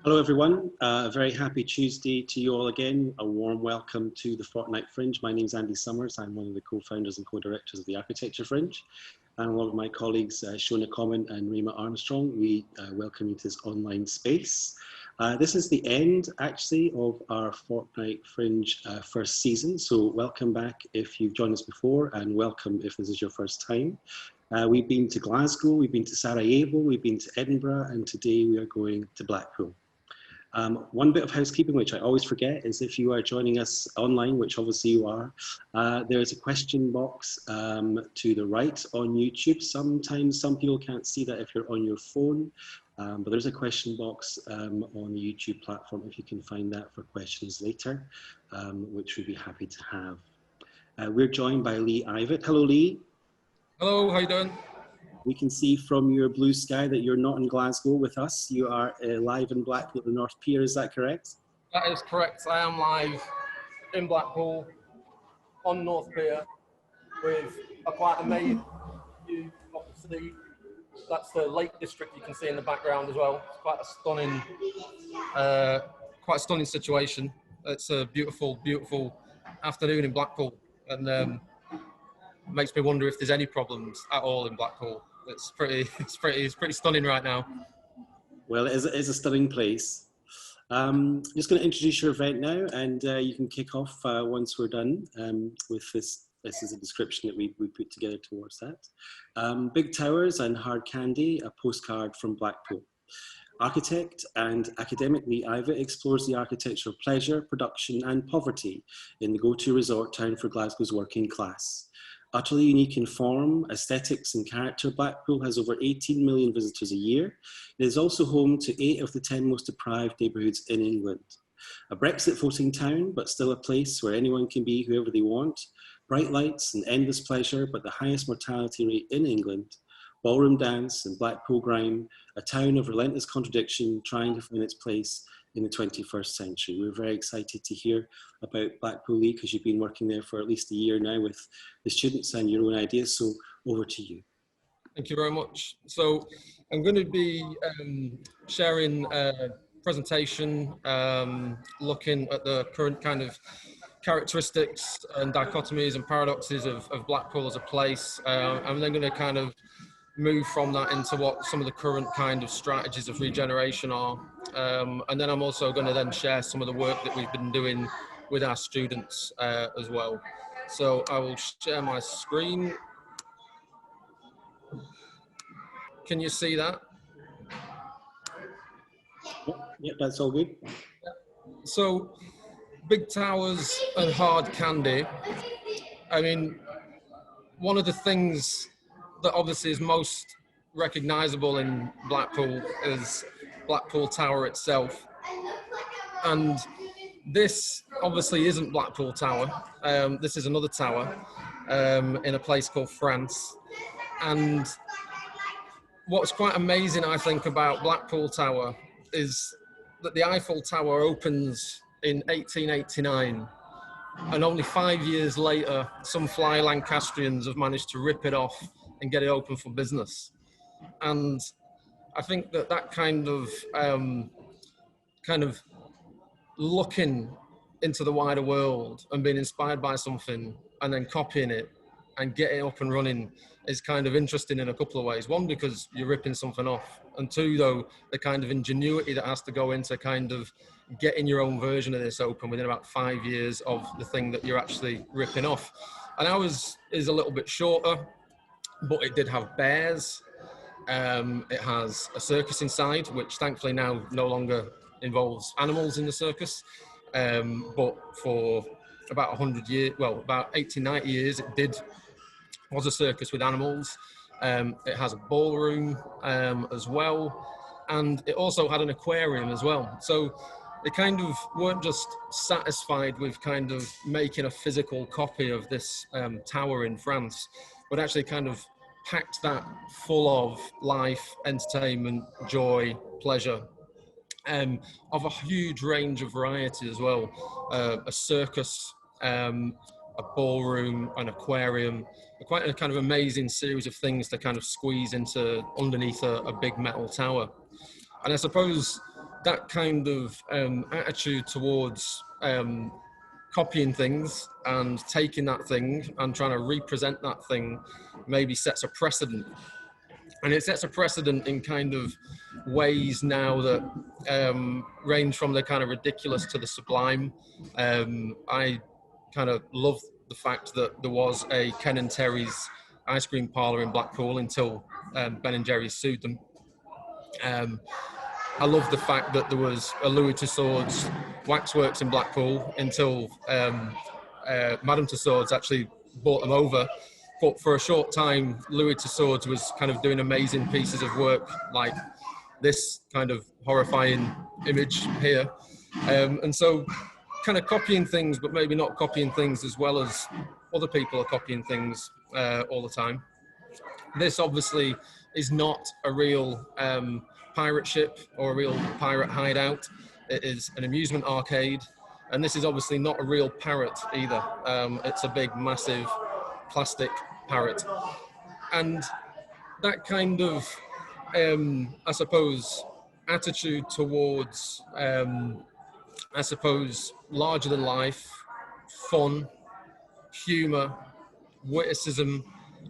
Hello everyone, a very happy Tuesday to you all again. A warm welcome to the Fortnight Fringe. My name is Andy Summers. I'm one of the co-founders and co-directors of the Architecture Fringe. And along with my colleagues, Shona Common and Rima Armstrong, we welcome you to this online space. This is the end, actually, of our Fortnight Fringe first season. So welcome back if you've joined us before, and welcome if this is your first time. We've been to Glasgow, we've been to Sarajevo, we've been to Edinburgh, and today we are going to Blackpool. One bit of housekeeping, which I always forget, is if you are joining us online, which obviously you are, there is a question box to the right on YouTube. Sometimes some people can't see that if you're on your phone, but there's a question box on the YouTube platform if you can find that for questions later, which we'd be happy to have. We're joined by Lee Ivett. Hello, Lee. Hello, how you doing? We can see from your blue sky that you're not in Glasgow with us. You are live in Blackpool at the North Pier, is that correct? That is correct. I am live in Blackpool on North Pier with a quite amazing view of the sea. That's the Lake District you can see in the background as well. It's quite a stunning situation. It's a beautiful, beautiful afternoon in Blackpool, and makes me wonder if there's any problems at all in Blackpool. It's pretty stunning right now. Well, it is a stunning place. Just going to introduce your event now, and you can kick off once we're done with this. This is a description that we put together towards that. Big Towers and Hard Candy, a postcard from Blackpool. Architect and academic Lee Ivett explores the architecture of pleasure, production and poverty in the go-to resort town for Glasgow's working class. Utterly unique in form, aesthetics and character, Blackpool has over 18 million visitors a year. It is also home to 8 of the 10 most deprived neighbourhoods in England. A Brexit-voting town, but still a place where anyone can be whoever they want. Bright lights and endless pleasure, but the highest mortality rate in England. Ballroom dance and Blackpool grime, a town of relentless contradiction trying to find its place in the 21st century. We're very excited to hear about Blackpool, Lee, because you've been working there for at least a year now with the students and your own ideas, so over to you. Thank you very much. So I'm going to be sharing a presentation looking at the current kind of characteristics and dichotomies and paradoxes of Blackpool as a place. I'm then going to kind of move from that into what some of the current kind of strategies of regeneration are. And then I'm also going to then share some of the work that we've been doing with our students as well. So I will share my screen. Can you see that? Yeah, that's all good. So Big Towers and Hard Candy. I mean, one of the things that obviously is most recognizable in Blackpool is Blackpool Tower itself. And this obviously isn't Blackpool Tower. This is another tower in a place called France. And what's quite amazing, I think, about Blackpool Tower is that the Eiffel Tower opens in 1889. And only 5 years later, some fly Lancastrians have managed to rip it off and get it open for business. And I think that kind of looking into the wider world and being inspired by something and then copying it and getting up and running is kind of interesting in a couple of ways. One, because you're ripping something off, and two, though, the kind of ingenuity that has to go into kind of getting your own version of this open within about 5 years of the thing that you're actually ripping off. And ours is a little bit shorter, but it did have bears. It has a circus inside, which thankfully now no longer involves animals in the circus. But for about 100 years, well, about 80, 90 years, it was a circus with animals. It has a ballroom as well. And it also had an aquarium as well. So they kind of weren't just satisfied with kind of making a physical copy of this tower in France, but actually kind of packed that full of life, entertainment, joy, pleasure, of a huge range of variety as well. A circus, a ballroom, an aquarium, quite a kind of amazing series of things to kind of squeeze into underneath a big metal tower. And I suppose that kind of attitude towards copying things and taking that thing and trying to represent that thing maybe sets a precedent. And it sets a precedent in kind of ways now that range from the kind of ridiculous to the sublime. I kind of love the fact that there was a Ken and Terry's ice cream parlour in Blackpool until Ben and Jerry's sued them. I love the fact that there was a Louis Tussauds waxworks in Blackpool until Madame Tussauds actually bought them over. But for a short time, Louis Tussauds was kind of doing amazing pieces of work like this kind of horrifying image here. And so kind of copying things, but maybe not copying things as well as other people are copying things all the time. This obviously is not a real pirate ship or a real pirate hideout. It is an amusement arcade. And this is obviously not a real parrot either. It's a big, massive plastic parrot. And that kind of, I suppose, attitude towards, I suppose, larger than life, fun, humour, witticism,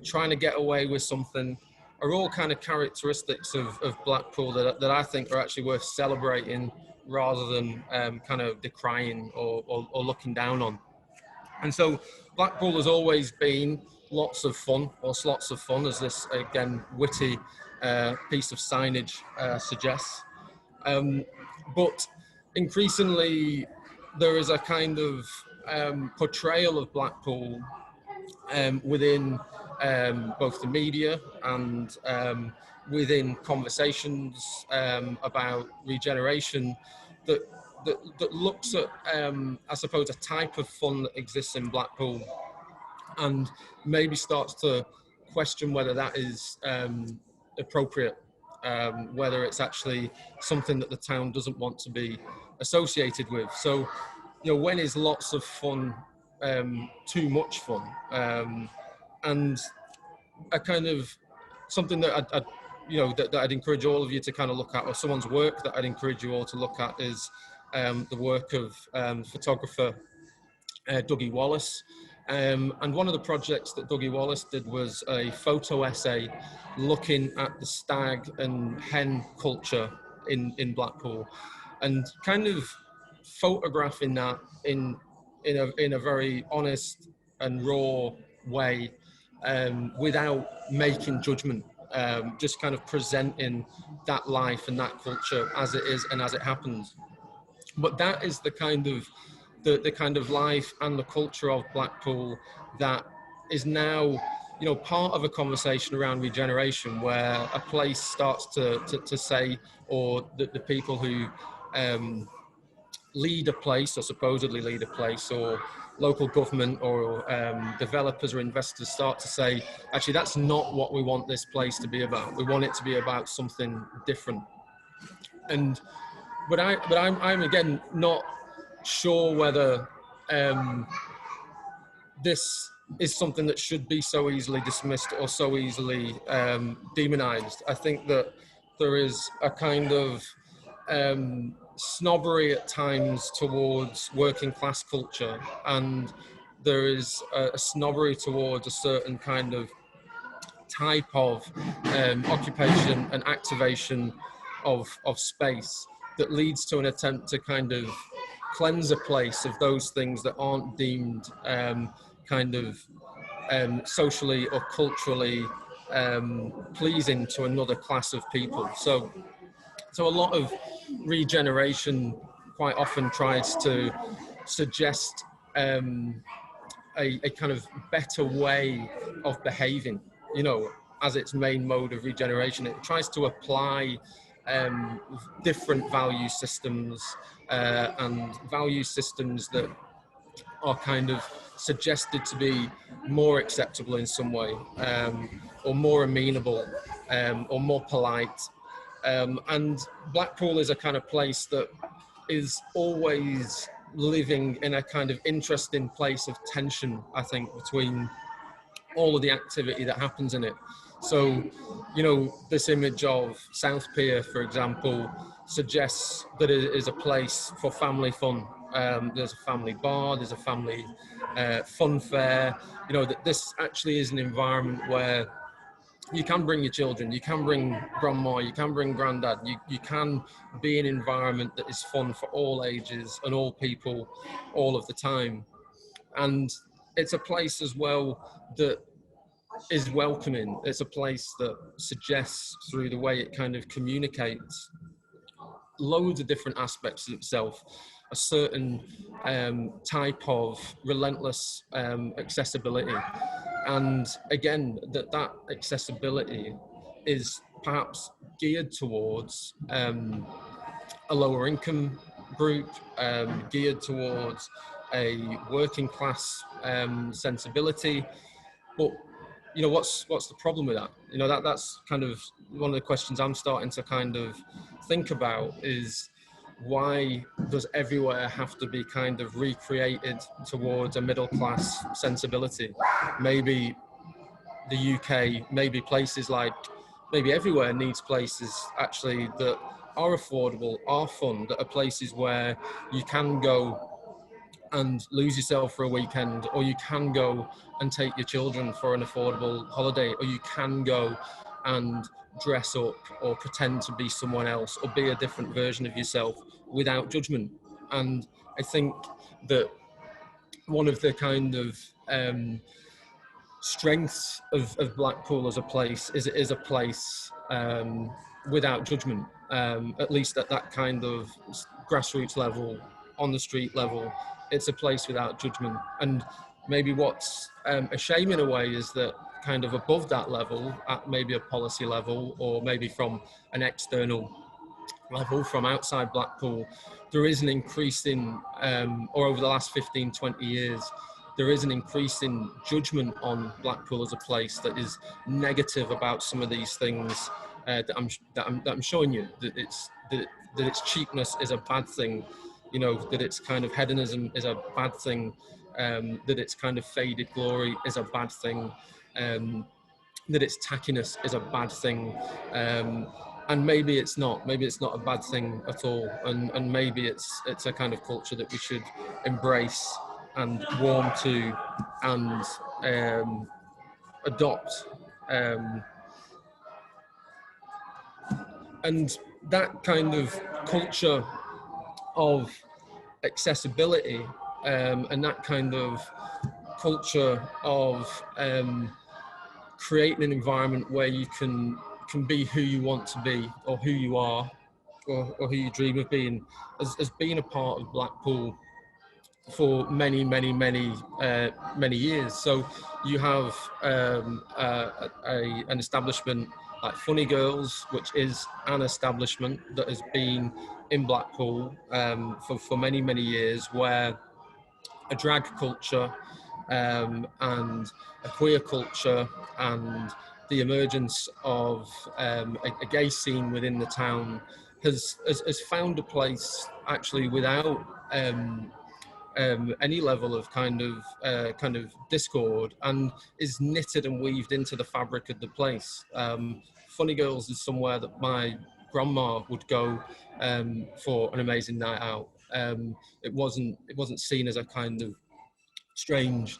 trying to get away with something, are all kind of characteristics of Blackpool that I think are actually worth celebrating rather than kind of decrying or looking down on. And so Blackpool has always been lots of fun, or slots of fun, as this, again, witty piece of signage suggests. But increasingly, there is a kind of portrayal of Blackpool within both the media and within conversations about regeneration that looks at, I suppose, a type of fun that exists in Blackpool and maybe starts to question whether that is appropriate, whether it's actually something that the town doesn't want to be associated with. So, you know, when is lots of fun too much fun? And a kind of something that that I'd encourage all of you to kind of look at, or someone's work that I'd encourage you all to look at, is the work of photographer Dougie Wallace. And one of the projects that Dougie Wallace did was a photo essay looking at the stag and hen culture in Blackpool, and kind of photographing that in a very honest and raw way, without making judgment, just kind of presenting that life and that culture as it is and as it happens. But that is the kind of the kind of life and the culture of Blackpool that is now, you know, part of a conversation around regeneration, where a place starts to say, or the people who lead a place, or supposedly lead a place, or local government or developers or investors start to say, actually, that's not what we want this place to be about. We want it to be about something different. And but I'm again not sure whether this is something that should be so easily dismissed or so easily demonized. I think that there is a kind of snobbery at times towards working class culture, and there is a snobbery towards a certain kind of type of occupation and activation of space that leads to an attempt to kind of cleanse a place of those things that aren't deemed kind of socially or culturally pleasing to another class of people. So a lot of regeneration quite often tries to suggest a kind of better way of behaving, you know, as its main mode of regeneration. It tries to apply different value systems and value systems that are kind of suggested to be more acceptable in some way, or more amenable, or more polite. And Blackpool is a kind of place that is always living in a kind of interesting place of tension, I think, between all of the activity that happens in it. So, you know, this image of South Pier, for example, suggests that it is a place for family fun. There's a family bar, there's a family fun fair. You know, that this actually is an environment where you can bring your children, you can bring grandma, you can bring granddad, you can be an environment that is fun for all ages and all people all of the time. And it's a place as well that is welcoming. It's a place that suggests, through the way it kind of communicates loads of different aspects of itself, a certain type of relentless accessibility. And again, that accessibility is perhaps geared towards a lower income group, geared towards a working class sensibility. But you know, what's the problem with that? You know, that's kind of one of the questions I'm starting to kind of think about, is why does everywhere have to be kind of recreated towards a middle class sensibility? Maybe the UK, maybe places like, maybe everywhere needs places actually that are affordable, are fun, that are places where you can go and lose yourself for a weekend, or you can go and take your children for an affordable holiday, or you can go and dress up or pretend to be someone else or be a different version of yourself without judgment. And I think that one of the kind of strengths of Blackpool as a place is it is a place without judgment, at least at that kind of grassroots level, on the street level. It's a place without judgment. And maybe what's a shame in a way is that kind of above that level, at maybe a policy level, or maybe from an external level, from outside Blackpool, there is an increasing, or over the last 15, 20 years, there is an increasing judgment on Blackpool as a place that is negative about some of these things that I'm showing you, that its cheapness is a bad thing, you know, that its kind of hedonism is a bad thing, that its kind of faded glory is a bad thing, that its tackiness is a bad thing, and maybe it's not a bad thing at all, and maybe it's a kind of culture that we should embrace and warm to and adopt, and that kind of culture of accessibility, and that kind of culture of creating an environment where you can be who you want to be, or who you are, or who you dream of being, has been a part of Blackpool for many years. So you have an establishment like Funny Girls, which is an establishment that has been in Blackpool for many years, where a drag culture and a queer culture and the emergence of a gay scene within the town has found a place actually without any level of kind of discord, and is knitted and weaved into the fabric of the place. Funny Girls is somewhere that my grandma would go for an amazing night out. It wasn't seen as a kind of strange,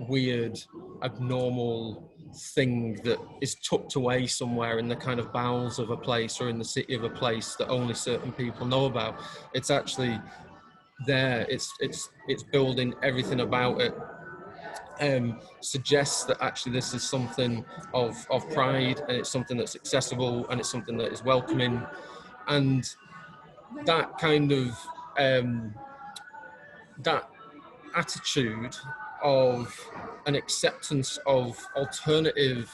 weird, abnormal thing that is tucked away somewhere in the kind of bowels of a place or in the city of a place that only certain people know about. It's actually there. It's building everything about it. Suggests that actually this is something of pride, and it's something that's accessible, and it's something that is welcoming, and that kind of that attitude of an acceptance of alternative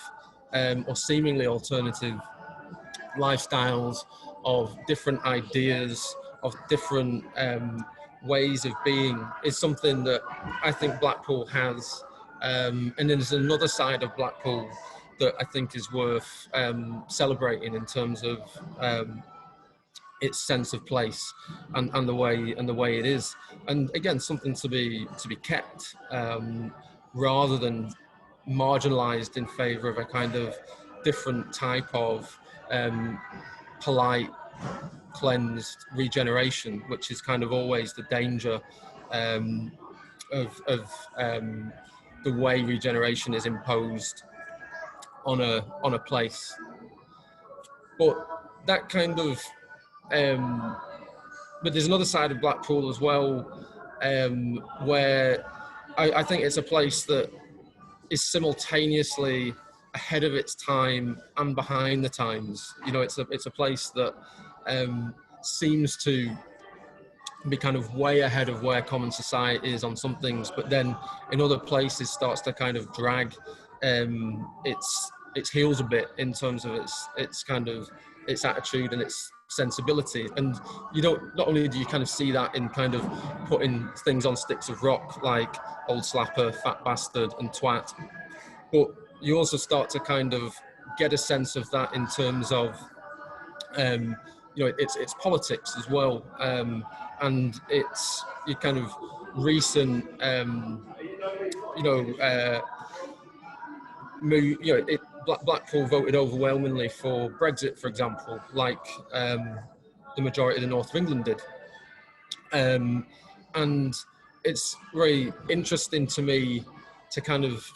or seemingly alternative lifestyles, of different ideas, of different ways of being, is something that I think Blackpool has. And then there's another side of Blackpool that I think is worth celebrating in terms of its sense of place and the way it is, and again something to be kept. rather than marginalized in favor of a kind of different type of polite, cleansed regeneration, which is kind of always the danger of the way regeneration is imposed on a place. But that kind of but there's another side of Blackpool as well, where I think it's a place that is simultaneously ahead of its time and behind the times. You know, it's a place that seems to be kind of way ahead of where common society is on some things, but then in other places starts to kind of drag its heels a bit in terms of its kind of its attitude and its sensibility. And you don't, not only do you kind of see that in kind of putting things on sticks of rock like old slapper, fat bastard and twat, but you also start to kind of get a sense of that in terms of you know, it's politics as well, and it's your kind of recent you know Blackpool voted overwhelmingly for Brexit, for example, like the majority of the north of England did. And it's very interesting to me to kind of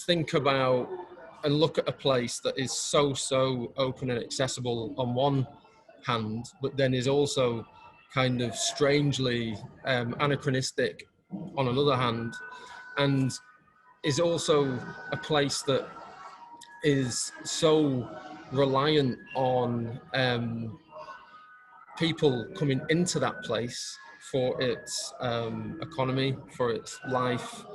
think about and look at a place that is so open and accessible on one hand, but then is also kind of strangely anachronistic on another hand, and is also a place that is so reliant on people coming into that place for its economy, for its life,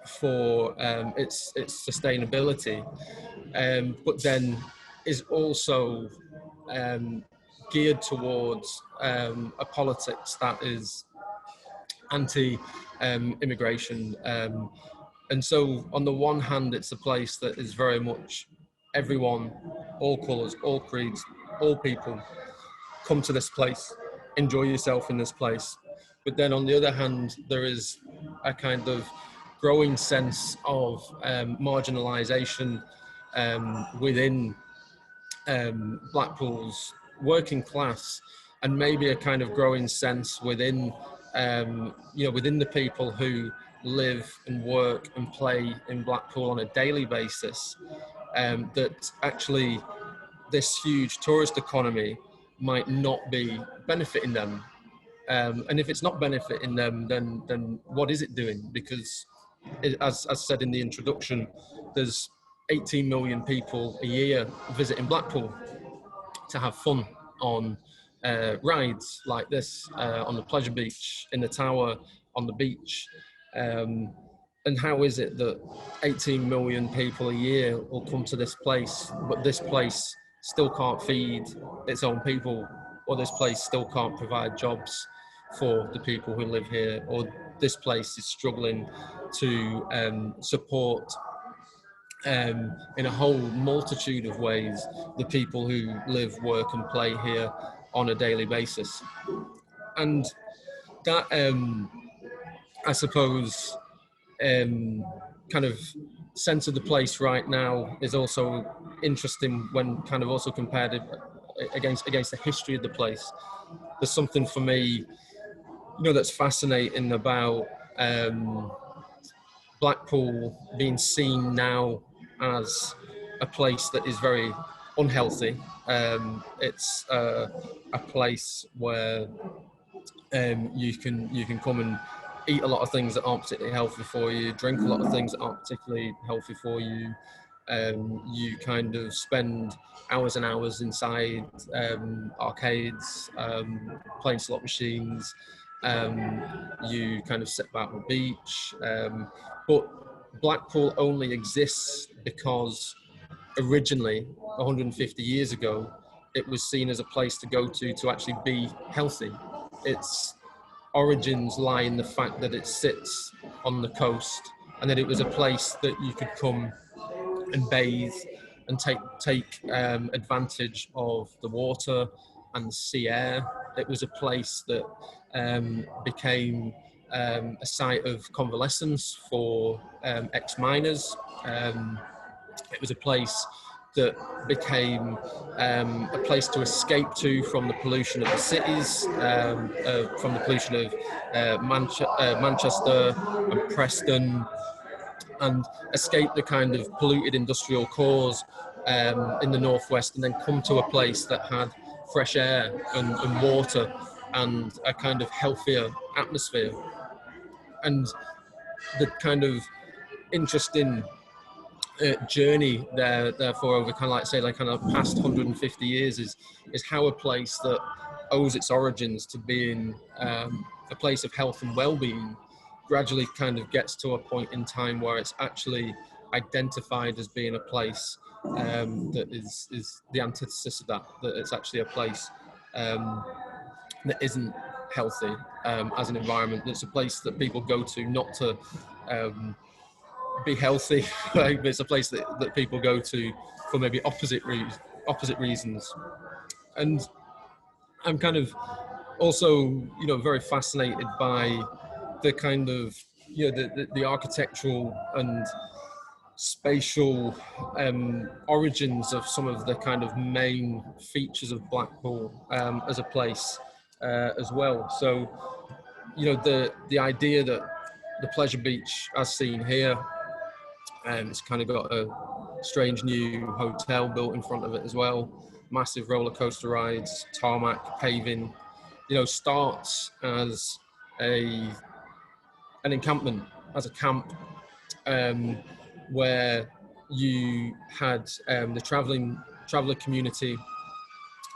for its sustainability, but then is also geared towards a politics that is anti-immigration. And so on the one hand, it's a place that is very much everyone, all colours, all creeds, all people, come to this place, enjoy yourself in this place. But then on the other hand, there is a kind of growing sense of marginalisation within Blackpool's working class, and maybe a kind of growing sense within you know, within the people who live and work and play in Blackpool on a daily basis, that actually this huge tourist economy might not be benefiting them. And if it's not benefiting them, then what is it doing? Because as said in the introduction, there's 18 million people a year visiting Blackpool to have fun on rides like this, on the pleasure beach, in the tower, on the beach. And how is it that 18 million people a year will come to this place, but this place still can't feed its own people, or this place still can't provide jobs for the people who live here, or this place is struggling to support in a whole multitude of ways the people who live, work and play here on a daily basis. And that I suppose kind of sense of the place right now is also interesting when kind of also compared against the history of the place. There's something for me, you know, that's fascinating about Blackpool being seen now as a place that is very unhealthy. It's a place where you can come and eat a lot of things that aren't particularly healthy for you, drink a lot of things that aren't particularly healthy for you. You kind of spend hours and hours inside arcades, playing slot machines. You kind of sit back on the beach. But Blackpool only exists because originally, 150 years ago, it was seen as a place to go to actually be healthy. Its origins lie in the fact that it sits on the coast, and that it was a place that you could come and bathe and take advantage of the water and the sea air. It was a place that became a site of convalescence for ex-miners. It was a place that became a place to escape to from the pollution of the cities, from the pollution of Manchester and Preston, and escape the kind of polluted industrial cores in the northwest, and then come to a place that had fresh air and water and a kind of healthier atmosphere. And the kind of interesting journey there, therefore, over kind of like say like kind of past 150 years is how a place that owes its origins to being a place of health and well-being gradually kind of gets to a point in time where it's actually identified as being a place that is the antithesis of that it's actually a place that isn't healthy as an environment. It's a place that people go to not to be healthy. It's a place that people go to for maybe opposite reasons. And I'm kind of also, very fascinated by the kind of, the architectural and spatial origins of some of the kind of main features of Blackpool as a place as well. So, the idea that the pleasure beach, as seen here, it's kind of got a strange new hotel built in front of it as well. Massive roller coaster rides, tarmac, paving. Starts as an encampment, as a camp, where you had the traveller community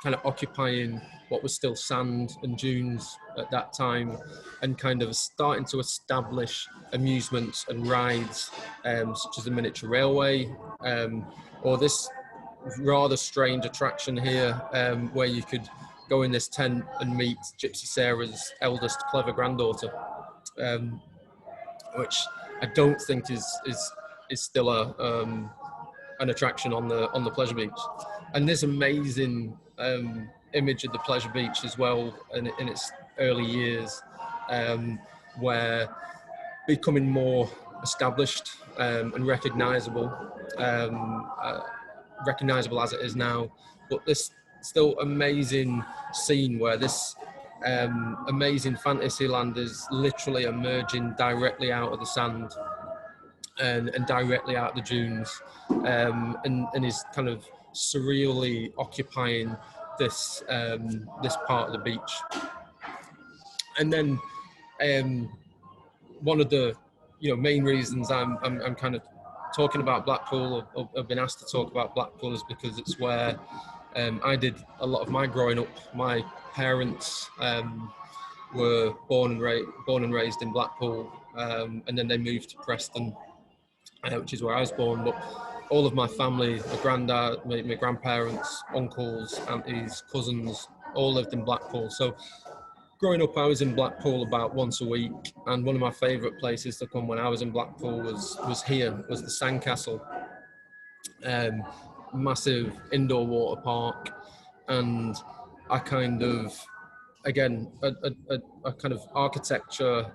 kind of occupying what was still sand and dunes at that time, and kind of starting to establish amusements and rides, such as the miniature railway, or this rather strange attraction here, where you could go in this tent and meet Gypsy Sarah's eldest clever granddaughter, which I don't think is still an attraction on the pleasure beach. And this amazing image of the pleasure beach as well in its early years, where becoming more established and recognizable as it is now, but this still amazing scene where this amazing fantasy land is literally emerging directly out of the sand and directly out of the dunes, and is kind of surreally occupying this part of the beach. And then one of the main reasons I'm kind of talking about Blackpool, or I've been asked to talk about Blackpool, is because it's where I did a lot of my growing up. My parents were born and raised in Blackpool, and then they moved to Preston, which is where I was born. But all of my family, my granddad, my grandparents, uncles, aunties, cousins, all lived in Blackpool. So growing up, I was in Blackpool about once a week, and one of my favourite places to come when I was in Blackpool was the Sandcastle. Massive indoor water park, and a kind of, again, a kind of architecture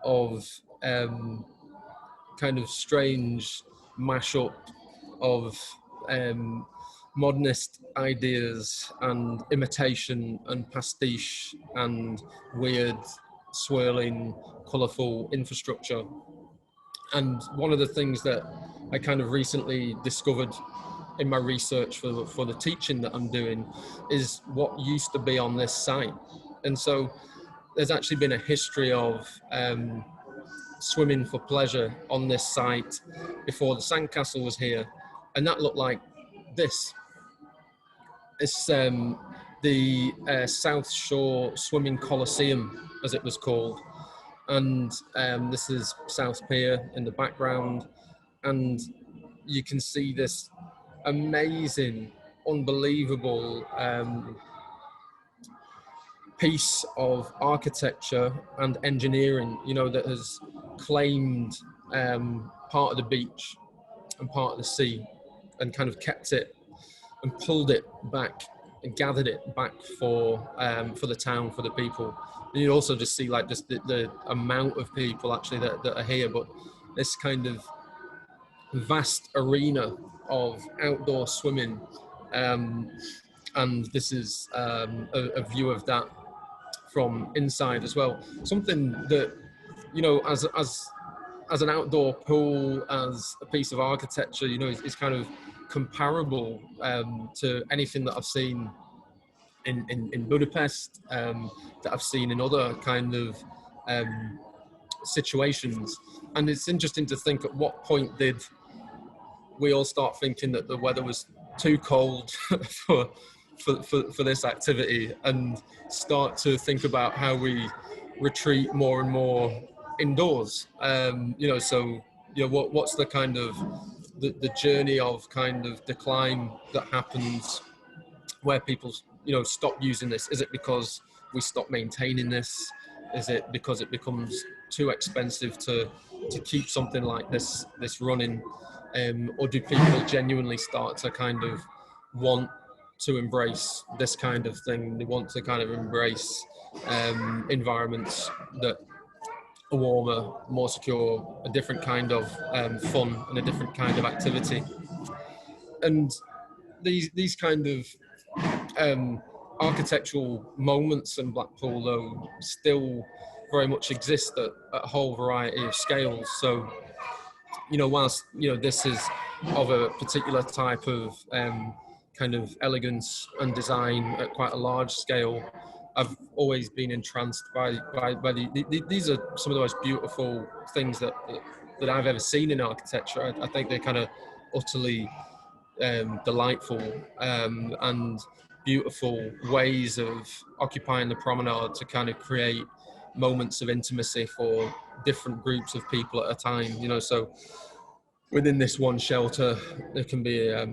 of kind of strange mashup of modernist ideas and imitation and pastiche and weird, swirling, colourful infrastructure. And one of the things that I kind of recently discovered in my research for the teaching that I'm doing is what used to be on this site. And so there's actually been a history of swimming for pleasure on this site before the Sandcastle was here, and that looked like this. It's the South Shore Swimming Coliseum, as it was called, and this is South Pier in the background, and you can see this amazing, unbelievable piece of architecture and engineering, that has claimed part of the beach and part of the sea, and kind of kept it and pulled it back gathered it back for the town, for the people. And you also just see like just the amount of people actually that are here, but this kind of vast arena of outdoor swimming, and this is a view of that from inside as well. Something that, you know, as an outdoor pool, as a piece of architecture, you know, is kind of comparable to anything that I've seen in Budapest, that I've seen in other kind of situations. And it's interesting to think, at what point did we all start thinking that the weather was too cold for this activity, and start to think about how we retreat more and more indoors. You know, so, you know, what's the kind of the journey of kind of decline that happens where people, you know, stop using this? Is it because we stop maintaining this? Is it because it becomes too expensive to keep something like this running? Or do people genuinely start to kind of want to embrace this kind of thing? They want to kind of embrace environments that are warmer, more secure, a different kind of fun and a different kind of activity. And these kind of architectural moments in Blackpool, though, still very much exist at a whole variety of scales. So, you know, whilst, you know, this is of a particular type of kind of elegance and design at quite a large scale, I've always been entranced by these are some of the most beautiful things that I've ever seen in architecture. I think they're kind of utterly delightful and beautiful ways of occupying the promenade to kind of create moments of intimacy for different groups of people at a time. You know, so within this one shelter, there can be a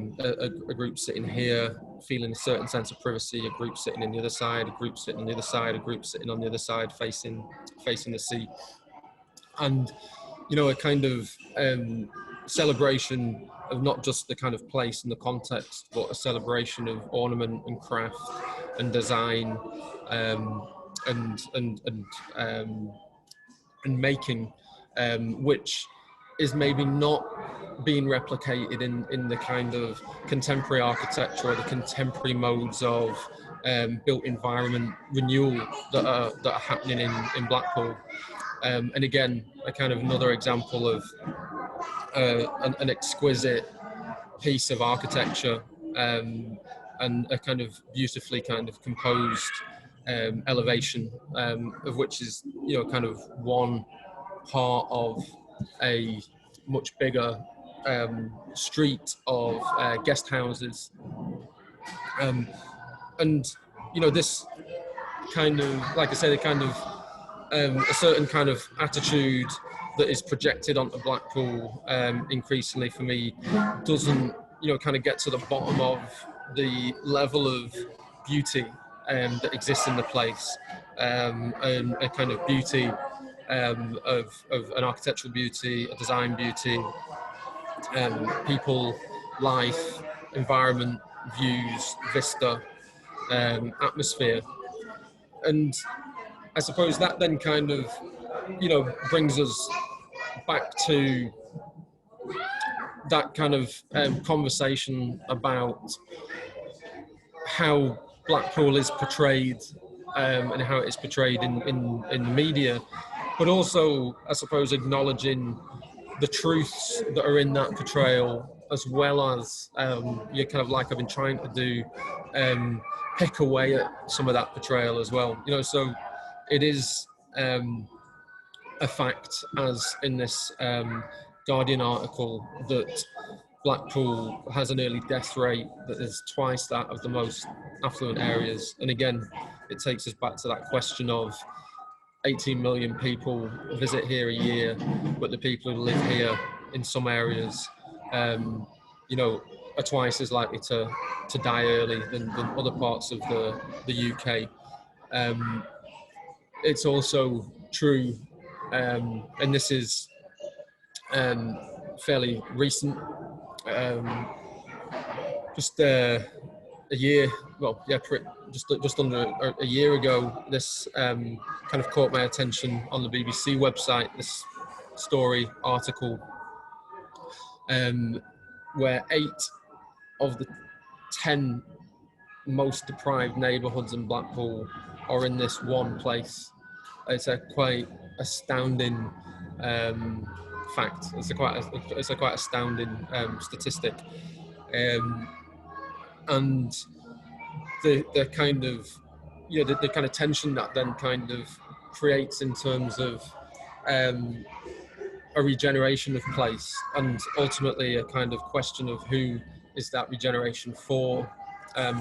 group sitting here, feeling a certain sense of privacy, a group sitting on the other side, a group sitting on the other side, a group sitting on the other side, facing the sea. And, you know, a kind of celebration of not just the kind of place and the context, but a celebration of ornament and craft and design, and making, which is maybe not being replicated in the kind of contemporary architecture or the contemporary modes of built environment renewal that are happening in Blackpool. And again, a kind of another example of an exquisite piece of architecture, and a kind of beautifully kind of composed elevation, of which is, you know, kind of one part of a much bigger street of guest houses. And, you know, this kind of, like I said, a kind of a certain kind of attitude that is projected onto Blackpool increasingly for me doesn't, you know, kind of get to the bottom of the level of beauty that exists in the place, and a kind of beauty of an architectural beauty, a design beauty, people, life, environment, views, vista, atmosphere. And I suppose that then kind of, you know, brings us back to that kind of conversation about how Blackpool is portrayed, and how it is portrayed in the media, but also, I suppose, acknowledging the truths that are in that portrayal, as well as, you kind of, like I've been trying to do, pick away at some of that portrayal as well. You know, so it is a fact, as in this Guardian article, that Blackpool has an early death rate that is twice that of the most affluent areas. And again, it takes us back to that question of 18 million people visit here a year, but the people who live here in some areas, you know, are twice as likely to die early than other parts of the UK. It's also true, and this is fairly recent, just a year, well, yeah, just under a year ago, this kind of caught my attention on the BBC website, this article, where 8 of the 10 most deprived neighbourhoods in Blackpool are in this one place. It's a quite astounding fact. It's a quite astounding statistic, and the kind of the kind of tension that then kind of creates in terms of a regeneration of place, and ultimately a kind of question of who is that regeneration for,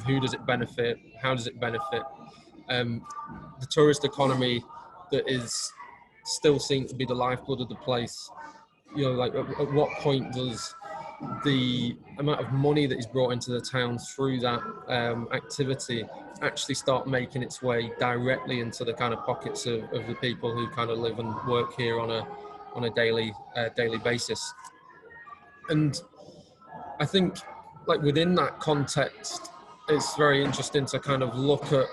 who does it benefit, how does it benefit, the tourist economy that is still seen to be the lifeblood of the place. Like at what point does the amount of money that is brought into the town through that activity actually start making its way directly into the kind of pockets of the people who kind of live and work here on a daily basis. And I think, like, within that context, it's very interesting to kind of look at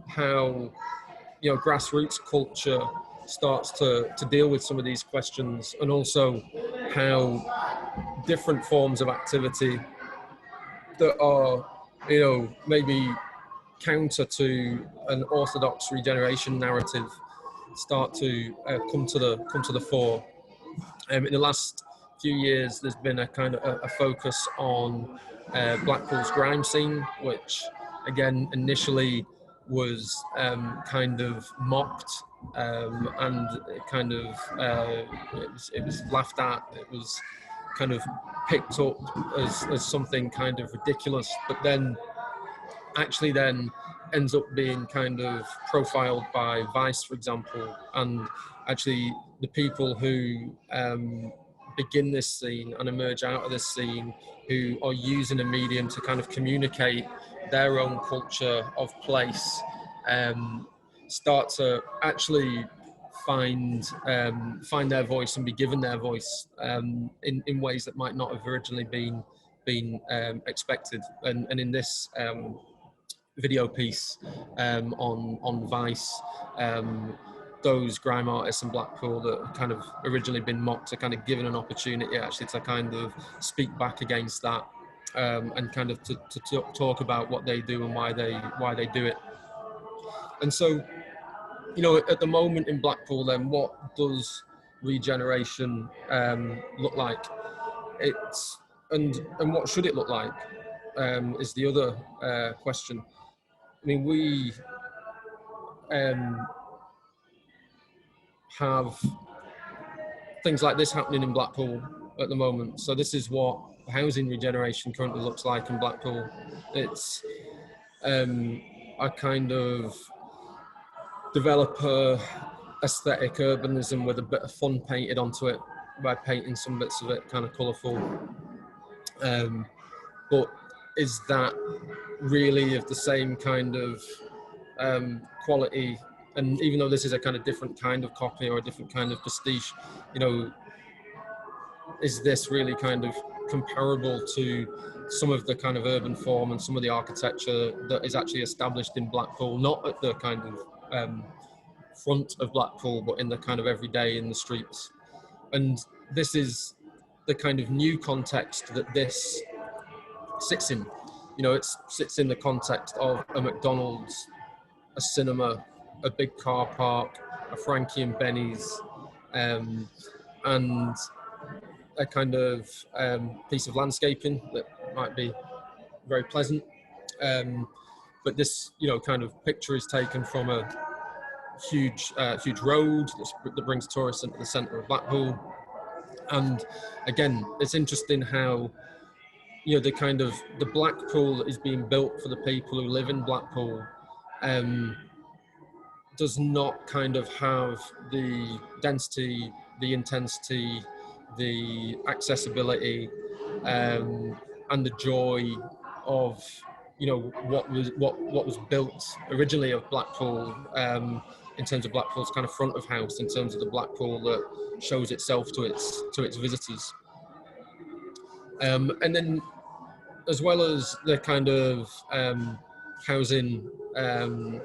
how grassroots culture starts to deal with some of these questions, and also how different forms of activity that are maybe counter to an orthodox regeneration narrative start to come to the fore. In the last few years, there's been a kind of a focus on Blackpool's grime scene, which again initially was kind of mocked, and kind of it was laughed at. It was kind of picked up as something kind of ridiculous, but then actually then ends up being kind of profiled by Vice, for example, and actually the people who begin this scene and emerge out of this scene, who are using a medium to kind of communicate their own culture of place, start to actually find their voice and be given their voice in ways that might not have originally been expected. And in this video piece on Vice, those grime artists in Blackpool that kind of originally been mocked are kind of given an opportunity actually to kind of speak back against that, and kind of to talk about what they do and why they do it. And so, at the moment in Blackpool, then what does regeneration look like? And what should it look like is the other question. I mean, we have things like this happening in Blackpool at the moment. So this is what housing regeneration currently looks like in Blackpool. It's a kind of developer aesthetic urbanism with a bit of fun painted onto it by painting some bits of it kind of colourful. But is that really of the same kind of quality? And even though this is a kind of different kind of copy or a different kind of pastiche, is this really kind of comparable to some of the kind of urban form and some of the architecture that is actually established in Blackpool, not at the kind of front of Blackpool, but in the kind of everyday in the streets? And this is the kind of new context that this sits in. It sits in the context of a McDonald's, a cinema, a big car park, a Frankie and Benny's, and a kind of piece of landscaping that might be very pleasant. But this, kind of picture is taken from a huge road that brings tourists into the centre of Blackpool. And again, it's interesting how, the Blackpool that is being built for the people who live in Blackpool does not kind of have the density, the intensity, the accessibility, and the joy of what was built originally of Blackpool, in terms of Blackpool's kind of front of house, in terms of the Blackpool that shows itself to its visitors. And then as well as the kind of housing and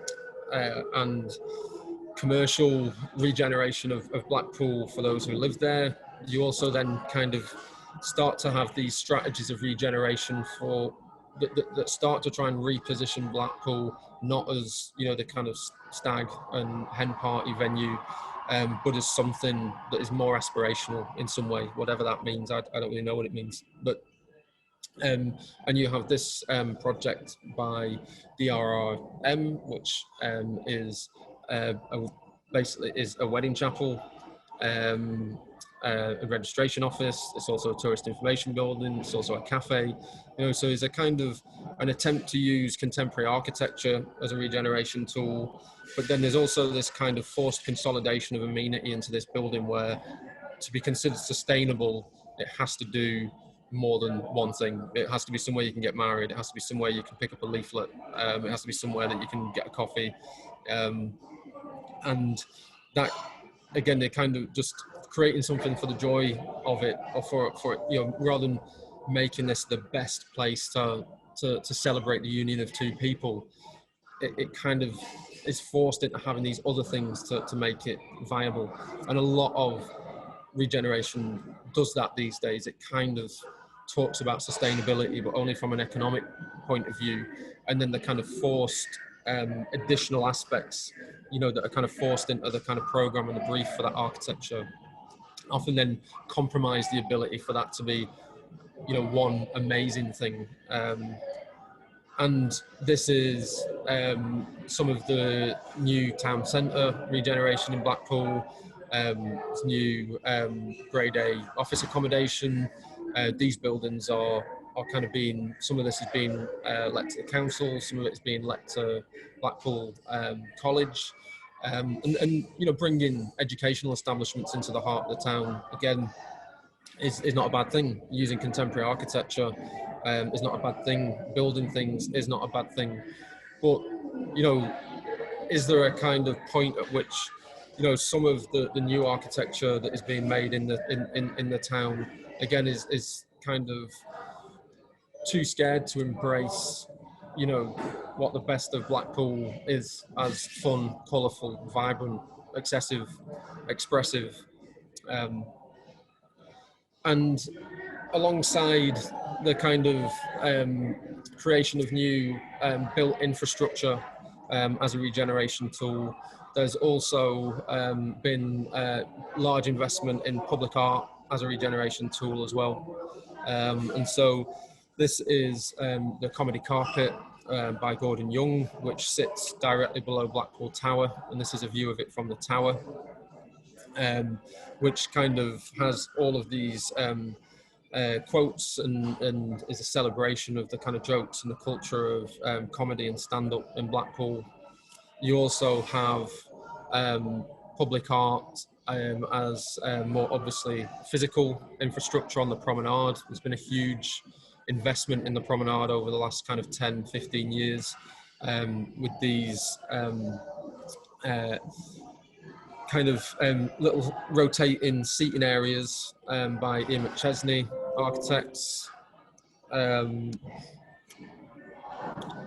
commercial regeneration of Blackpool for those who live there, you also then kind of start to have these strategies of regeneration for that start to try and reposition Blackpool not as, you know, the kind of stag and hen party venue, but as something that is more aspirational in some way, whatever that means. I don't really know what it means, but and you have this project by DRRM, which is basically is a wedding chapel, a registration office. It's also a tourist information building. It's also a cafe. You know, so it's a kind of an attempt to use contemporary architecture as a regeneration tool. But then there's also this kind of forced consolidation of amenity into this building where, to be considered sustainable, it has to do more than one thing. It has to be somewhere you can get married. It has to be somewhere you can pick up a leaflet. It has to be somewhere that you can get a coffee. And that, again, they're kind of just creating something for the joy of it, or for it, you know, rather than making this the best place to celebrate the union of two people. It kind of is forced into having these other things to make it viable. And a lot of regeneration does that these days. It kind of talks about sustainability, but only from an economic point of view, and then the kind of forced additional aspects, you know, that are kind of forced into the kind of program and the brief for that architecture, often then compromise the ability for that to be, you know, one amazing thing. And this is some of the new town centre regeneration in Blackpool. New grade A office accommodation. These buildings are kind of being, some of this is being let to the council, some of it's being let to Blackpool College, and you know, bringing educational establishments into the heart of the town again is not a bad thing. Using contemporary architecture is not a bad thing. Building things is not a bad thing. But, you know, is there a kind of point at which, you know, some of the new architecture that is being made in the town again is kind of too scared to embrace, you know, what the best of Blackpool is as fun, colourful, vibrant, excessive, expressive, and alongside the kind of creation of new built infrastructure as a regeneration tool, there's also been large investment in public art as a regeneration tool as well. And so this is the Comedy Carpet by Gordon Young, which sits directly below Blackpool Tower. And this is a view of it from the tower, which kind of has all of these quotes and is a celebration of the kind of jokes and the culture of comedy and stand-up in Blackpool. You also have public art as more obviously physical infrastructure on the promenade. There's been a huge investment in the promenade over the last kind of 10, 15 years with these kind of little rotating seating areas by Ian McChesney architects.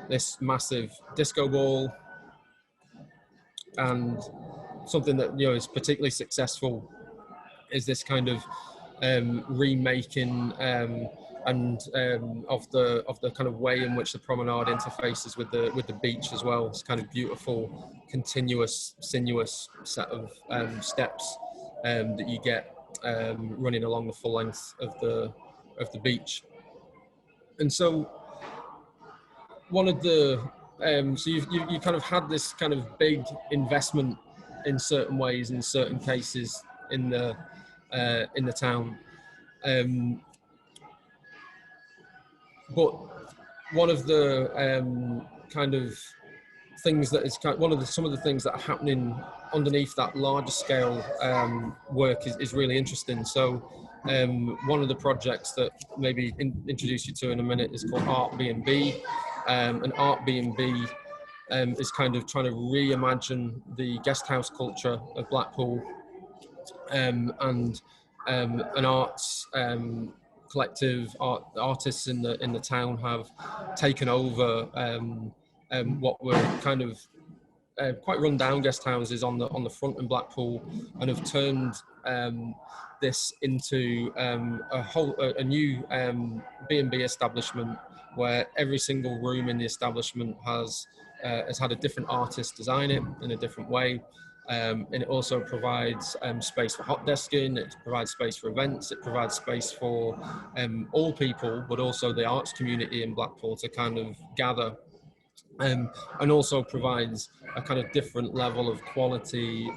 This massive disco ball, and something that, you know, is particularly successful is this kind of remaking and of the kind of way in which the promenade interfaces with the beach as well. It's kind of beautiful, continuous, sinuous set of steps that you get running along the full length of the beach. And so one of the so you kind of had this kind of big investment in certain ways, in certain cases in the town. But one of the kind of things that is kind of some of the things that are happening underneath that larger scale work is really interesting. So one of the projects that maybe introduce you to in a minute is called Art B&B. And Art B&B is kind of trying to reimagine the guest house culture of Blackpool and an arts collective artists in the town have taken over what were kind of quite run down guest houses on the front in Blackpool, and have turned this into a new B&B establishment, where every single room in the establishment has had a different artist design it in a different way. And it also provides space for hot desking, it provides space for events, it provides space for all people, but also the arts community in Blackpool to kind of gather, and also provides a kind of different level of quality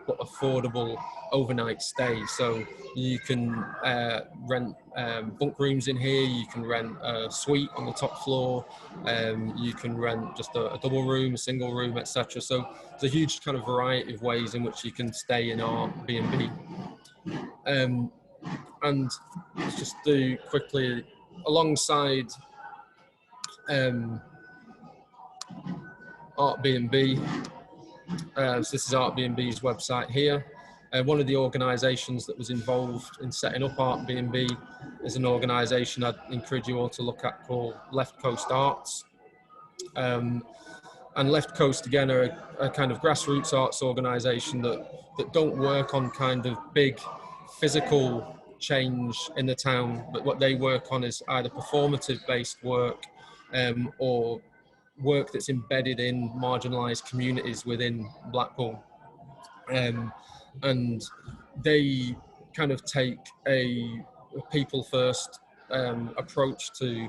but affordable overnight stay. So you can rent bunk rooms in here, you can rent a suite on the top floor, you can rent just a double room, a single room, etc. So there's a huge kind of variety of ways in which you can stay in our B&B. And let's just do quickly, alongside Art B&B, so this is Art B&B's website here. One of the organisations that was involved in setting up Art B&B is an organisation I'd encourage you all to look at called Left Coast Arts. And Left Coast, again, are a kind of grassroots arts organisation that don't work on kind of big physical change in the town, but what they work on is either performative-based work or work that's embedded in marginalised communities within Blackpool. And they kind of take a people-first approach to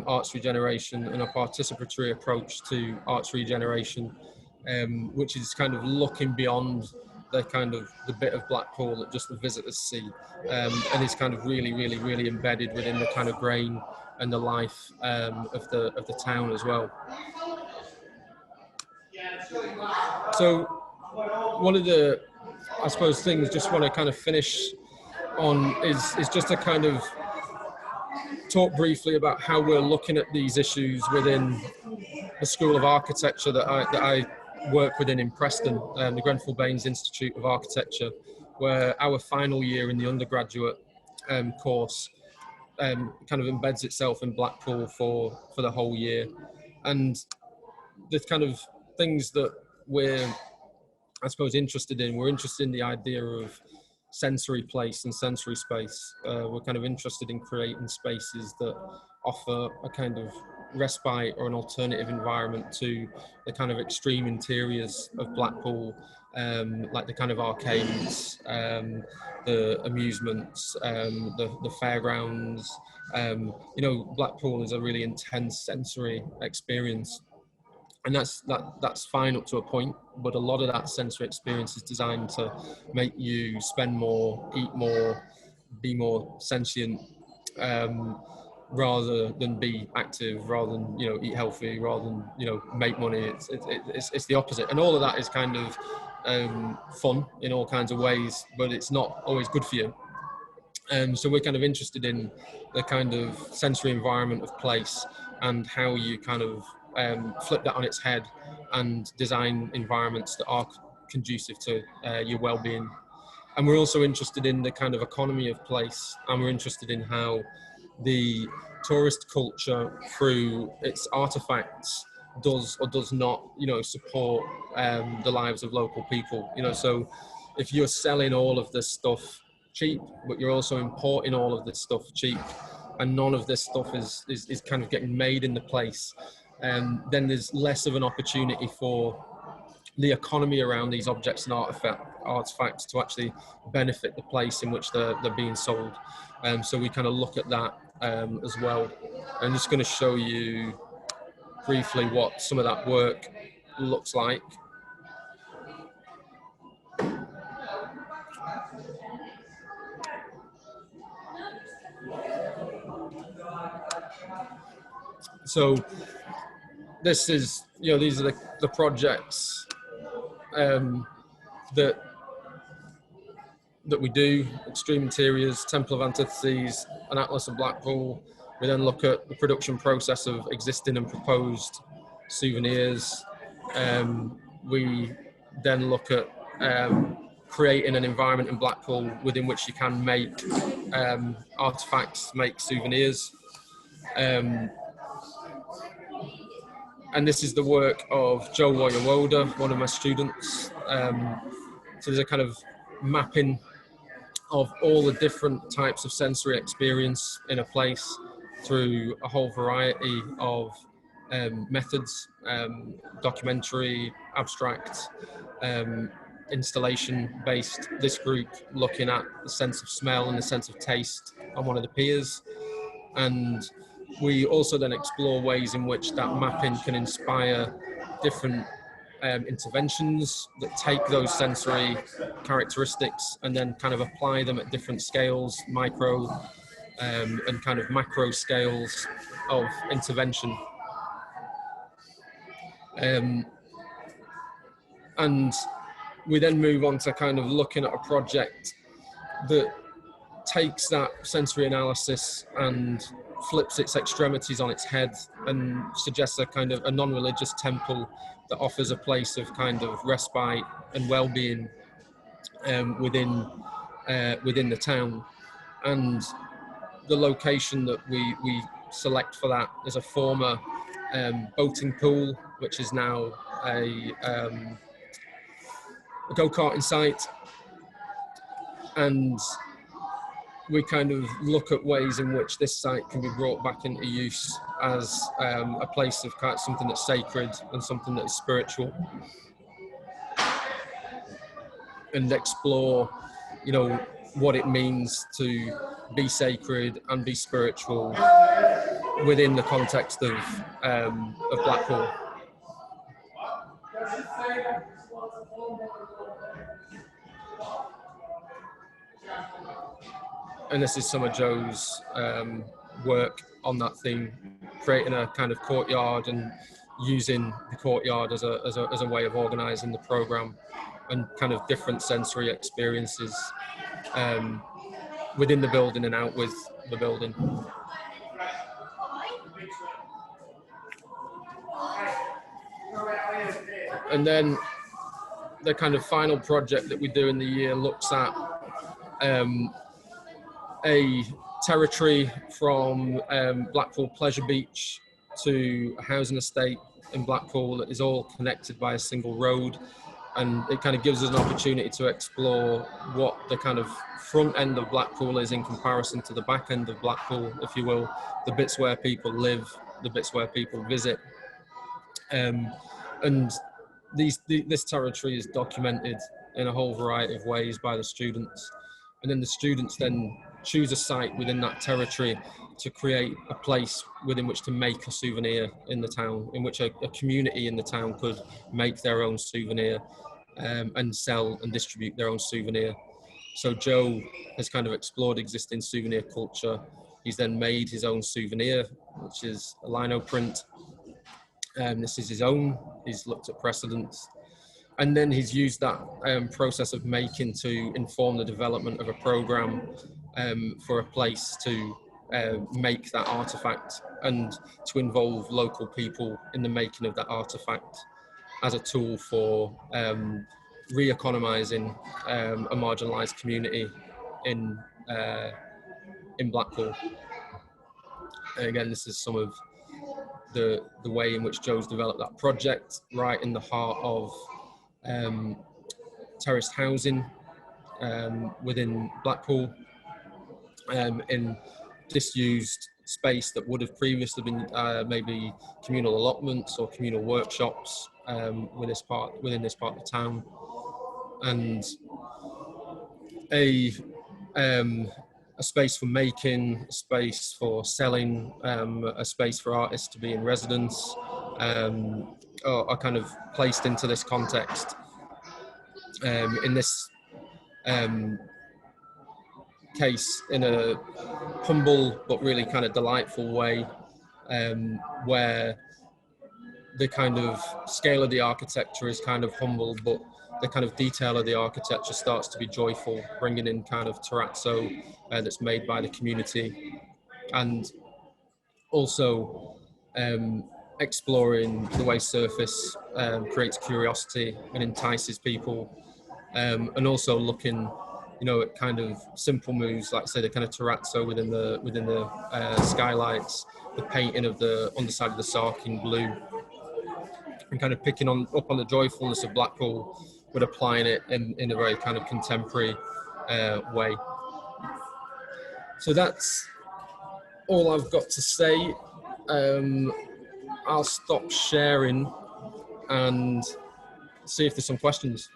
arts regeneration, and a participatory approach to arts regeneration, which is kind of looking beyond the bit of Blackpool that just the visitors see, and is kind of really embedded within the kind of grain and the life of the town as well. So one of the, I suppose, things just want to kind of finish on is just to kind of talk briefly about how we're looking at these issues within the School of Architecture that I work within in Preston, the Grenfell Baines Institute of Architecture, where our final year in the undergraduate course kind of embeds itself in Blackpool for the whole year. And the kind of things that we're, I suppose, interested in, we're interested in the idea of sensory place and sensory space. We're kind of interested in creating spaces that offer a kind of respite or an alternative environment to the kind of extreme interiors of Blackpool, like the kind of arcades, the amusements, the fairgrounds. You know, Blackpool is a really intense sensory experience. And that's fine up to a point, but a lot of that sensory experience is designed to make you spend more, eat more, be more sentient, rather than be active, rather than, you know, eat healthy, rather than, you know, make money. It's the opposite, and all of that is kind of fun in all kinds of ways, but it's not always good for you. So we're kind of interested in the kind of sensory environment of place and how you kind of flip that on its head and design environments that are conducive to your well-being. And we're also interested in the kind of economy of place, and we're interested in how the tourist culture, through its artifacts, does or does not, you know, support the lives of local people. You know, so if you're selling all of this stuff cheap, but you're also importing all of this stuff cheap, and none of this stuff is kind of getting made in the place, then there's less of an opportunity for the economy around these objects and artifacts to actually benefit the place in which they're being sold. So we kind of look at that as well. I'm just going to show you briefly what some of that work looks like. So this is, you know, these are the projects that we do: Extreme Interiors, Temple of Antitheses, an Atlas of Blackpool. We then look at the production process of existing and proposed souvenirs. We then look at creating an environment in Blackpool within which you can make artifacts, make souvenirs. And this is the work of Joe Woyer-Woda, one of my students. So there's a kind of mapping of all the different types of sensory experience in a place through a whole variety of methods, documentary, abstract, installation-based. This group looking at the sense of smell and the sense of taste on one of the piers. And we also then explore ways in which that mapping can inspire different interventions that take those sensory characteristics and then kind of apply them at different scales, micro and kind of macro scales of intervention. And we then move on to kind of looking at a project that takes that sensory analysis and flips its extremities on its head and suggests a kind of a non-religious temple that offers a place of kind of respite and well-being within the town. And the location that we select for that is a former boating pool, which is now a go-karting site. And we kind of look at ways in which this site can be brought back into use as a place of kind of something that's sacred and something that is spiritual, and explore, you know, what it means to be sacred and be spiritual within the context of Blackpool. And this is some of Joe's work on that theme, creating a kind of courtyard and using the courtyard as a way of organising the programme and kind of different sensory experiences within the building and out with the building. And then the kind of final project that we do in the year looks at a territory from Blackpool Pleasure Beach to a housing estate in Blackpool that is all connected by a single road. And it kind of gives us an opportunity to explore what the kind of front end of Blackpool is in comparison to the back end of Blackpool, if you will, the bits where people live, the bits where people visit. And this territory is documented in a whole variety of ways by the students. And then the students then choose a site within that territory to create a place within which to make a souvenir in the town, in which a community in the town could make their own souvenir and sell and distribute their own souvenir. So Joe has kind of explored existing souvenir culture. He's then made his own souvenir, which is a lino print. This is his own. He's looked at precedents. And then he's used that process of making to inform the development of a programme for a place to make that artefact and to involve local people in the making of that artefact as a tool for re-economising a marginalised community in Blackpool. And again, this is some of the way in which Joe's developed that project, right in the heart of terraced housing within Blackpool, in disused space that would have previously been maybe communal allotments or communal workshops within this part of the town, and a space for making, a space for selling, a space for artists to be in residence, are kind of placed into this context in this case in a humble but really kind of delightful way, where the kind of scale of the architecture is kind of humble, but the kind of detail of the architecture starts to be joyful, bringing in kind of terrazzo that's made by the community, and also exploring the way surface creates curiosity and entices people, and also looking you know, at kind of simple moves, like say the kind of terrazzo within the skylights, the painting of the underside of the sark in blue, and kind of picking up on the joyfulness of Blackpool, but applying it in a very kind of contemporary way. So that's all I've got to say. I'll stop sharing and see if there's some questions.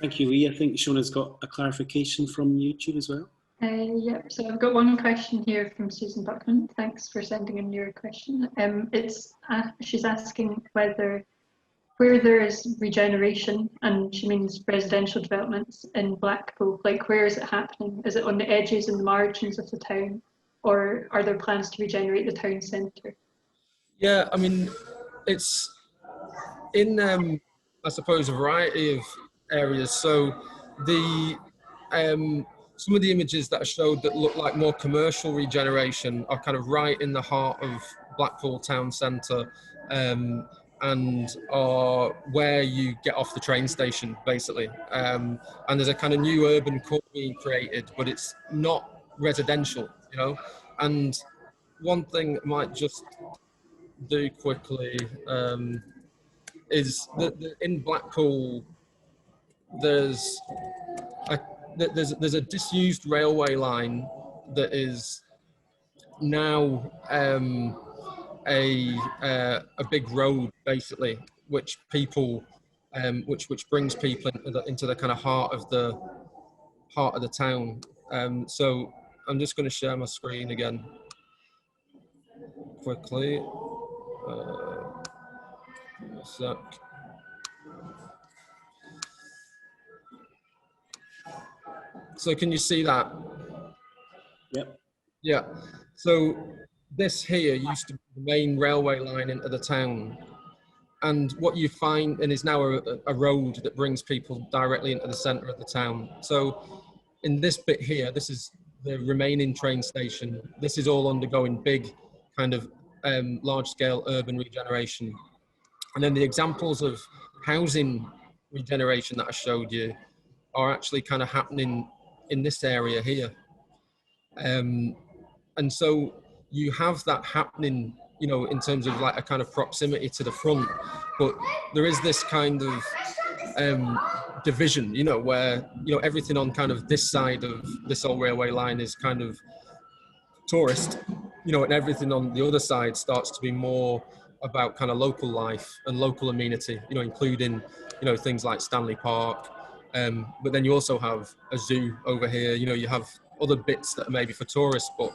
Thank you, Lee. I think Shona's got a clarification from YouTube as well. Yep, so I've got one question here from Susan Buckman. Thanks for sending in your question. She's asking where there is regeneration, and she means residential developments in Blackpool, like where is it happening? Is it on the edges and the margins of the town, or are there plans to regenerate the town centre? Yeah, I mean, it's in, I suppose, a variety of areas. So the some of the images that are showed that look like more commercial regeneration are kind of right in the heart of Blackpool town centre, and are where you get off the train station, basically. And there's a kind of new urban core being created, but it's not residential, you know. And one thing I might just do quickly is that in Blackpool, there's a disused railway line that is now a big road, basically, which people which brings people into the kind of heart of the town. So I'm just going to share my screen again quickly. A sec. So can you see that? Yep. Yeah. So this here used to be the main railway line into the town. And what you find, and is now a road that brings people directly into the centre of the town. So in this bit here, this is the remaining train station. This is all undergoing big kind of large-scale urban regeneration. And then the examples of housing regeneration that I showed you are actually kind of happening in this area here. And so you have that happening, you know, in terms of like a kind of proximity to the front, but there is this kind of division, you know, where, you know, everything on kind of this side of this old railway line is kind of tourist, you know, and everything on the other side starts to be more about kind of local life and local amenity, you know, including, you know, things like Stanley Park. But then you also have a zoo over here, you know, you have other bits that are maybe for tourists, but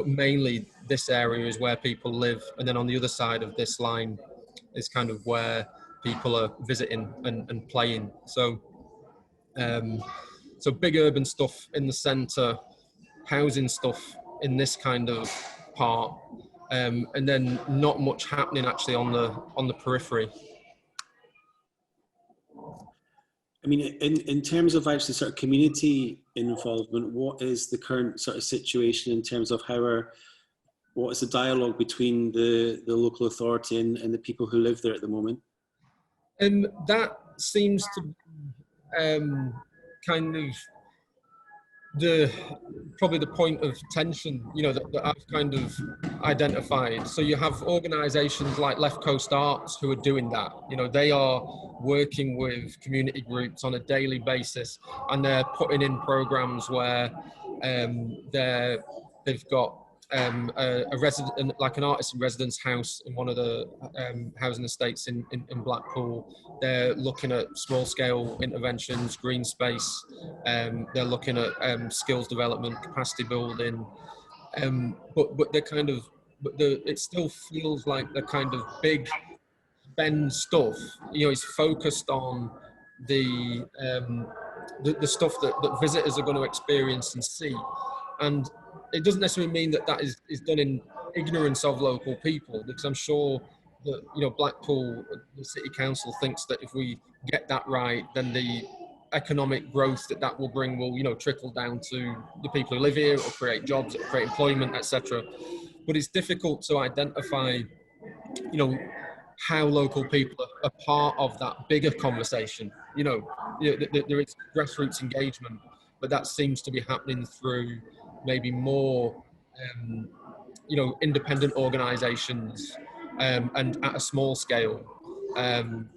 mainly this area is where people live. And then on the other side of this line is kind of where people are visiting and playing. So, so big urban stuff in the centre, housing stuff in this kind of part, and then not much happening actually on the periphery. I mean, in terms of actually sort of community involvement, what is the current sort of situation in terms of what is the dialogue between the local authority and the people who live there at the moment? And that seems to be kind of probably the point of tension, you know, that I've kind of identified. So you have organisations like Left Coast Arts who are doing that. You know, they are working with community groups on a daily basis, and they're putting in programmes where they've got a resident, like an artist in residence house in one of the housing estates in Blackpool. They're looking at small scale interventions, green space. They're looking at skills development, capacity building. But they're kind of, it still feels like the kind of big spend stuff. You know, it's focused on the stuff that visitors are going to experience and see. And it doesn't necessarily mean that is done in ignorance of local people, because I'm sure that, you know, Blackpool, the City Council, thinks that if we get that right, then the economic growth that will bring will, you know, trickle down to the people who live here, or create jobs, or create employment, etc. But it's difficult to identify, you know, how local people are part of that bigger conversation, you know, there is grassroots engagement, but that seems to be happening through maybe more, independent organisations, and at a small scale,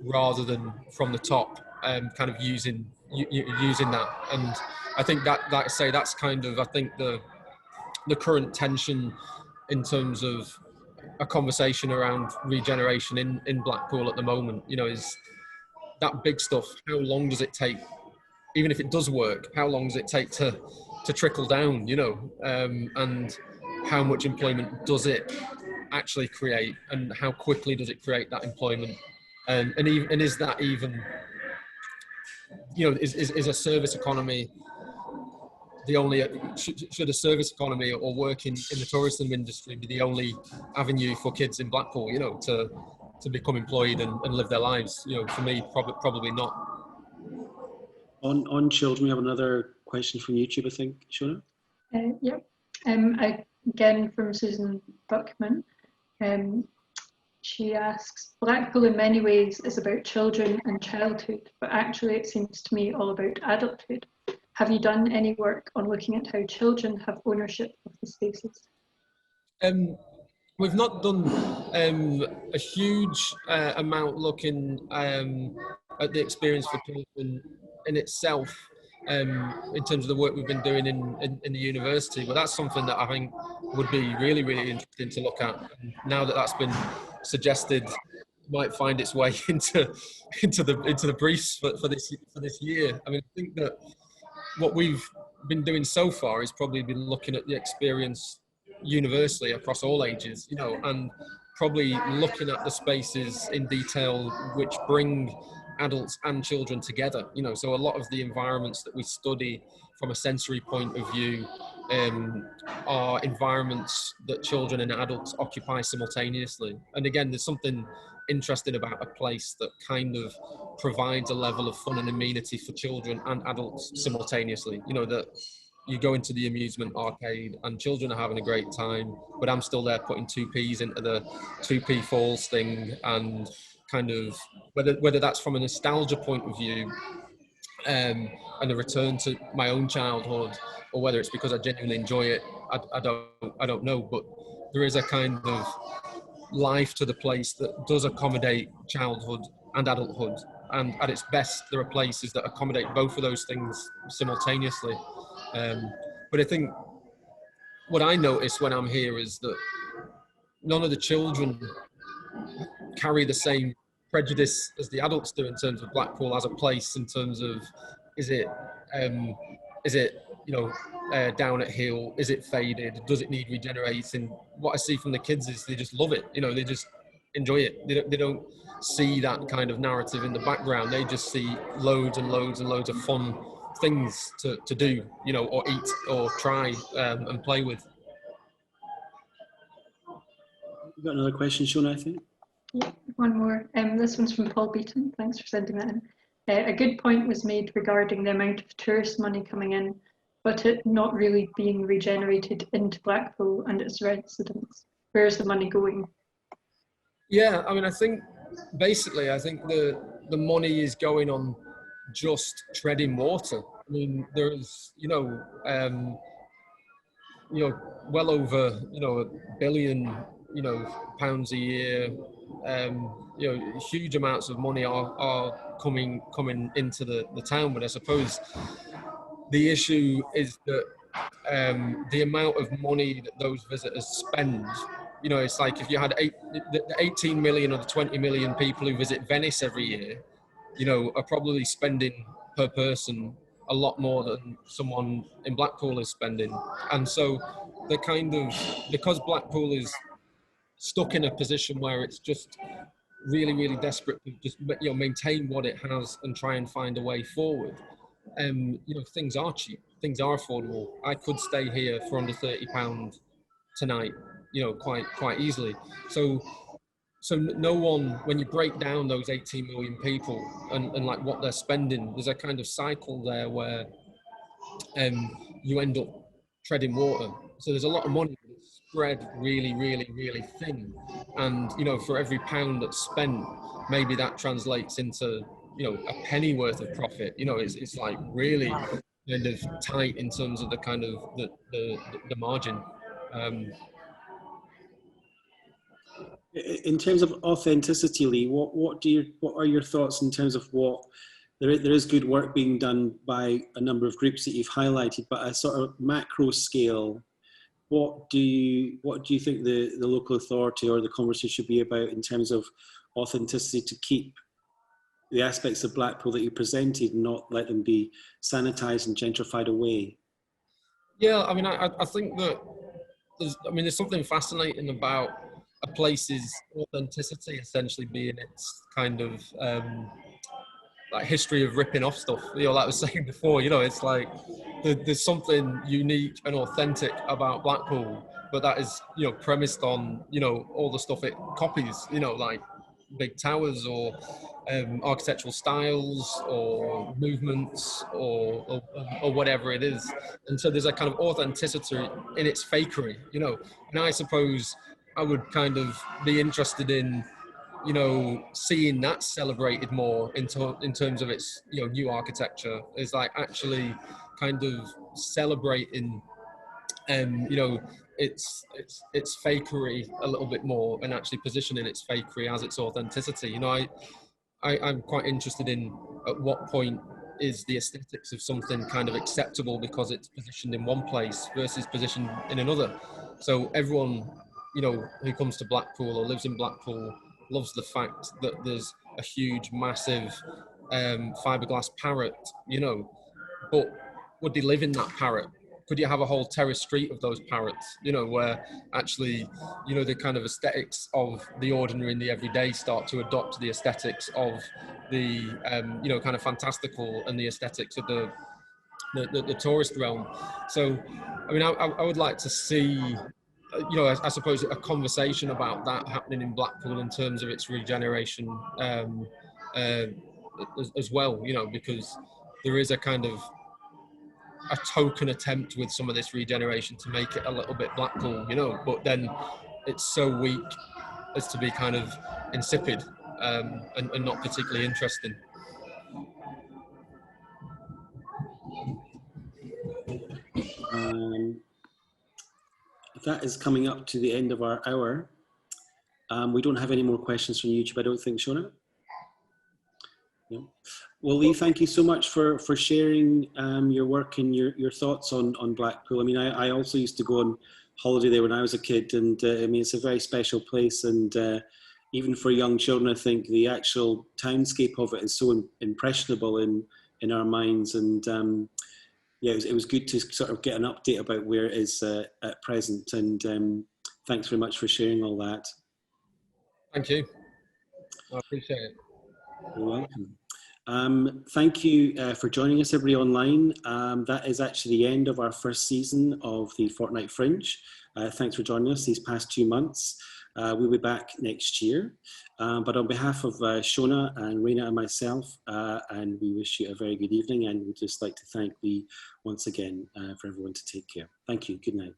rather than from the top, kind of using that. And I think that's kind of, I think the current tension in terms of a conversation around regeneration in Blackpool at the moment, is that big stuff. How long does it take, even if it does work, how long does it take to trickle down, and how much employment does it actually create, and how quickly does it create that employment? And is that even, is a service economy the only, should a service economy or working in the tourism industry be the only avenue for kids in Blackpool, to become employed and live their lives? For me, probably not. On children, we have another question from YouTube, I think, Shona? Yeah. Again, from Susan Buckman. She asks, Blackpool in many ways is about children and childhood, but actually it seems to me all about adulthood. Have you done any work on looking at how children have ownership of the spaces? We've not done a huge amount looking at the experience for children in itself, in terms of the work we've been doing in the university, but that's something that I think would be really, really interesting to look at. And now that that's been suggested, might find its way into the briefs for this year. I mean, I think that what we've been doing so far is probably been looking at the experience universally across all ages, and probably looking at the spaces in detail which bring adults and children together. So a lot of the environments that we study from a sensory point of view are environments that children and adults occupy simultaneously. And again, there's something interesting about a place that kind of provides a level of fun and amenity for children and adults simultaneously. That you go into the amusement arcade and children are having a great time, but I'm still there putting 2p's into the 2p falls thing, and kind of whether that's from a nostalgia point of view, and a return to my own childhood, or whether it's because I genuinely enjoy it, I don't know. But there is a kind of life to the place that does accommodate childhood and adulthood, and at its best there are places that accommodate both of those things simultaneously. But I think what I notice when I'm here is that none of the children carry the same prejudice as the adults do in terms of Blackpool as a place, in terms of is it down at heel, is it faded, does it need regenerating? What I see from the kids is they just love it, they just enjoy it. They don't see that kind of narrative in the background. They just see loads and loads and loads of fun things to do, or eat or try and play with. You've got another question, Shona, I think? Yeah, one more. This one's from Paul Beaton. Thanks for sending that in. A good point was made regarding the amount of tourist money coming in, but it not really being regenerated into Blackpool and its residents. Where's the money going? Yeah, I mean, I think the money is going on just treading water. I mean, there's, well over, £1 billion, pounds a year. Huge amounts of money are coming into the town. But I suppose the issue is that the amount of money that those visitors spend, it's like if you had the 18 million or the 20 million people who visit Venice every year, are probably spending per person a lot more than someone in Blackpool is spending. And so because Blackpool is stuck in a position where it's just really, really desperate to just maintain what it has and try and find a way forward. Things are cheap, things are affordable. I could stay here for under £30 tonight, quite easily. So no one, when you break down those 18 million people and like what they're spending, there's a kind of cycle there where you end up treading water. So there's a lot of money that's spread really, really, really thin. And, for every pound that's spent, maybe that translates into you know, a penny worth of profit. You know, it's like really kind of tight in terms of the kind of the margin. In terms of authenticity, Lee, what are your thoughts in terms of what there is good work being done by a number of groups that you've highlighted, but at a sort of macro scale, what do you think the local authority or the conversation should be about in terms of authenticity to keep the aspects of Blackpool that you presented and not let them be sanitized and gentrified away? Yeah, I mean, I think that there's something fascinating about a place's authenticity essentially being its kind of like history of ripping off stuff. You know, like I was saying before, you know, it's like there's something unique and authentic about Blackpool, but that is, you know, premised on, you know, all the stuff it copies, you know, like big towers or architectural styles or movements or whatever it is. And so there's a kind of authenticity in its fakery, you know. And I suppose I would kind of be interested in, you know, seeing that celebrated more in terms of its, you know, new architecture, is like actually kind of celebrating, you know, its fakery a little bit more and actually positioning its fakery as its authenticity. You know, I'm quite interested in at what point is the aesthetics of something kind of acceptable because it's positioned in one place versus positioned in another. So everyone, you know, who comes to Blackpool or lives in Blackpool loves the fact that there's a huge, massive fiberglass parrot, you know, but would they live in that parrot? Could you have a whole terrace street of those parrots, you know, where actually, you know, the kind of aesthetics of the ordinary and the everyday start to adopt the aesthetics of the, you know, kind of fantastical and the aesthetics of the tourist realm. So, I mean, I would like to see, you know, I suppose a conversation about that happening in Blackpool in terms of its regeneration as well, you know, because there is a kind of a token attempt with some of this regeneration to make it a little bit Blackpool, you know, but then it's so weak as to be kind of insipid and not particularly interesting. That is coming up to the end of our hour. We don't have any more questions from YouTube, I don't think, Shona. Yeah. Well, Lee, thank you so much for sharing your work and your thoughts on Blackpool. I mean, I also used to go on holiday there when I was a kid, and I mean, it's a very special place, and even for young children, I think the actual townscape of it is so impressionable in our minds, and yeah, it was good to sort of get an update about where it is at present, and thanks very much for sharing all that. Thank you. I appreciate it. You're welcome. Thank you for joining us, everybody online. That is actually the end of our first season of the Fortnight Fringe. Thanks for joining us these past 2 months. We'll be back next year. But on behalf of Shona and Raina and myself, and we wish you a very good evening, and we'd just like to thank Lee once again for everyone to take care. Thank you. Good night.